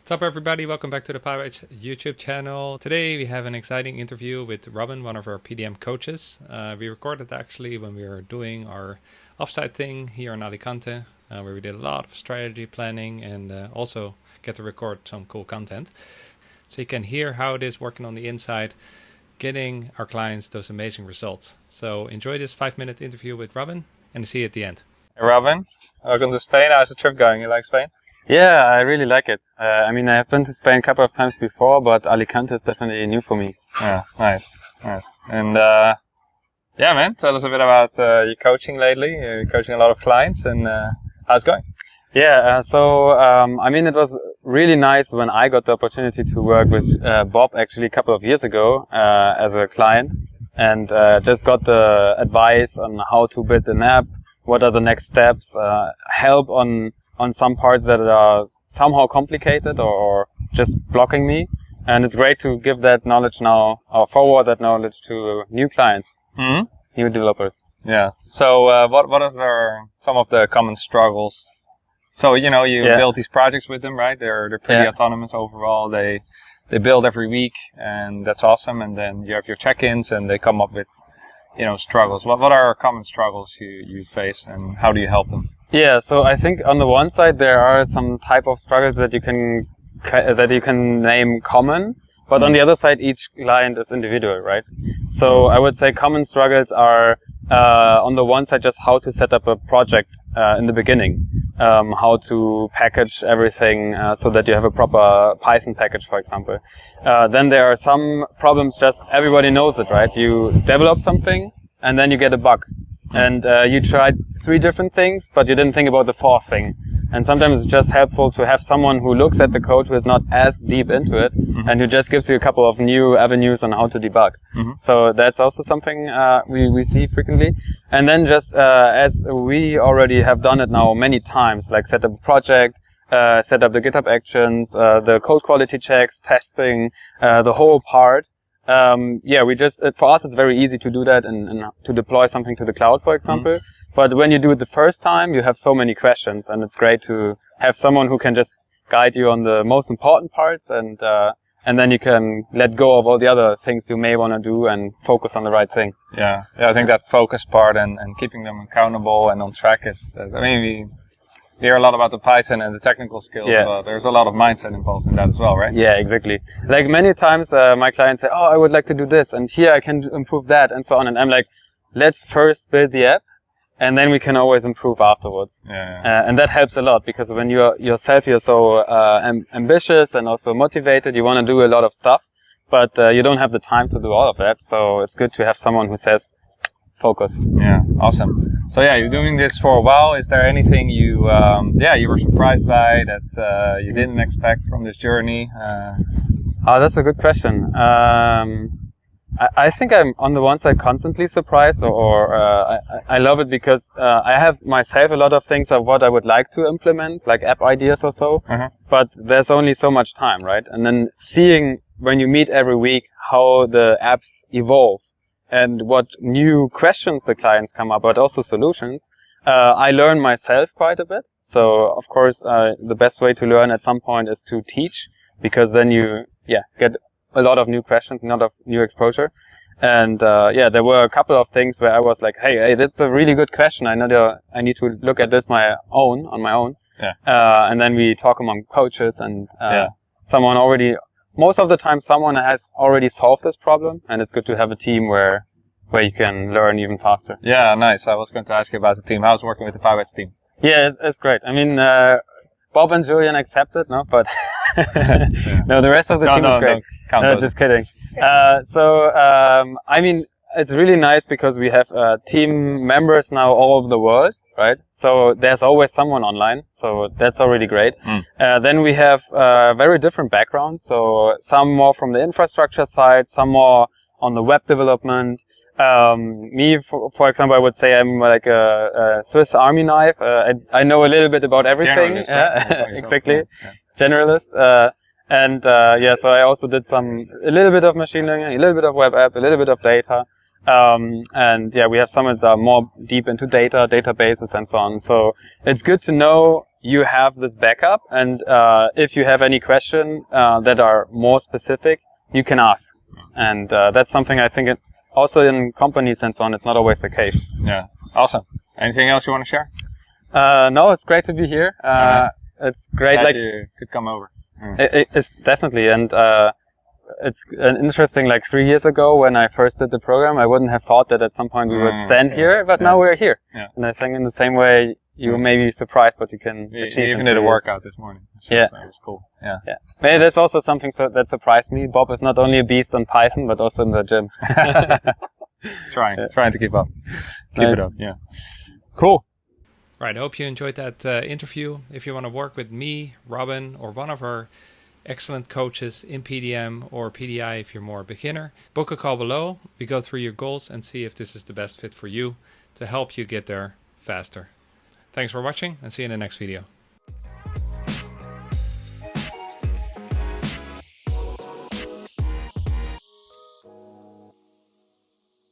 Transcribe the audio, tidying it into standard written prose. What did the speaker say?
What's up, everybody? Welcome back to the Pybites YouTube channel. Today we have an exciting interview with Robin, one of our PDM coaches. We recorded actually when we were doing our offsite thing here in Alicante, where we did a lot of strategy planning and also get to record some cool content. So you can hear how it is working on the inside, getting our clients those amazing results. So enjoy this 5-minute interview with Robin and see you at the end. Hey Robin, welcome to Spain. How's the trip going? You like Spain? Yeah, I really like it. I have been to Spain a couple of times before, but Alicante is definitely new for me. Yeah, nice. And yeah, man, tell us a bit about your coaching lately. You're coaching a lot of clients, and how's it going? Yeah, it was really nice when I got the opportunity to work with Bob actually a couple of years ago as a client, and just got the advice on how to build an app, what are the next steps, help on some parts that are somehow complicated or just blocking me. And it's great to give that knowledge now, or forward that knowledge to new clients, new developers. Yeah. So what are some of the common struggles? So, you build these projects with them, right? They're pretty autonomous overall. They build every week, and that's awesome. And then you have your check-ins, and they come up with, struggles. What are common struggles you face, and how do you help them? Yeah, so I think on the one side there are some type of struggles that you can name common, but on the other side each client is individual, right? So I would say common struggles are on the one side just how to set up a project in the beginning, how to package everything so that you have a proper Python package, for example. Then there are some problems, just everybody knows it, right? You develop something and then you get a bug. And you tried 3 different things, but you didn't think about the 4th thing. And sometimes it's just helpful to have someone who looks at the code who is not as deep into it, and who just gives you a couple of new avenues on how to debug. So that's also something we see frequently. And then just as we already have done it now many times, like set up a project, set up the GitHub actions, the code quality checks, testing, the whole part. For us, it's very easy to do that and to deploy something to the cloud, for example. But when you do it the first time, you have so many questions, and it's great to have someone who can just guide you on the most important parts, and then you can let go of all the other things you may want to do and focus on the right thing. Yeah, I think that focus part and keeping them accountable and on track is, we hear a lot about the Python and the technical skills, but there's a lot of mindset involved in that as well, right? Yeah, exactly. Like many times my clients say, I would like to do this, and here I can improve that, and so on. And I'm like, let's first build the app, and then we can always improve afterwards. And that helps a lot, because when you're so ambitious and also motivated, you want to do a lot of stuff, but you don't have the time to do all of that. So it's good to have someone who says, focus. Yeah, awesome. So you're doing this for a while. Is there anything you were surprised by that you didn't expect from this journey? That's a good question. I think I'm on the one side constantly surprised, or I love it because I have myself a lot of things of what I would like to implement, like app ideas or so, but there's only so much time, right? And then seeing when you meet every week how the apps evolve, and what new questions the clients come up, but also solutions. I learn myself quite a bit. So, of course, the best way to learn at some point is to teach, because then you, get a lot of new questions, a lot of new exposure. And, there were a couple of things where I was like, hey, that's a really good question. I need to look at this on my own. And then we talk among coaches, and, most of the time someone has already solved this problem, and it's good to have a team where you can learn even faster. Yeah, nice. I was going to ask you about the team. How's working with the Pybites team? Yeah, it's great. Bob and Julian accepted, no? But no, the rest of the team is great. No, just kidding. It's really nice because we have team members now all over the world, right? So there's always someone online, so that's already great. Then we have very different backgrounds, so some more from the infrastructure side, some more on the web development. Me, for example, I would say I'm like a Swiss Army knife. I know a little bit about everything. Exactly. Generalist. So I also did a little bit of machine learning, a little bit of web app, a little bit of data. We have some that are more deep into databases and so on. So it's good to know you have this backup, and if you have any question that are more specific, you can ask. And that's something I think also in companies and so on, it's not always the case. Yeah, awesome. Anything else you want to share? No, it's great to be here. It's great. Glad like you could come over. It's definitely, and it's an interesting. Like 3 years ago, when I first did the program, I wouldn't have thought that at some point we would stand here, but now we're here. Yeah. And I think in the same way, you may be surprised what you can achieve. You even did a workout this morning. Yeah, so it was cool. Yeah. Maybe that's also something that surprised me. Bob is not only a beast on Python, but also in the gym. Trying to keep up. Keep it up. Yeah. Cool. Right, I hope you enjoyed that interview. If you want to work with me, Robin, or one of our excellent coaches in PDM or PDI if you're more a beginner, book a call below. We go through your goals and see if this is the best fit for you to help you get there faster. Thanks for watching and see you in the next video.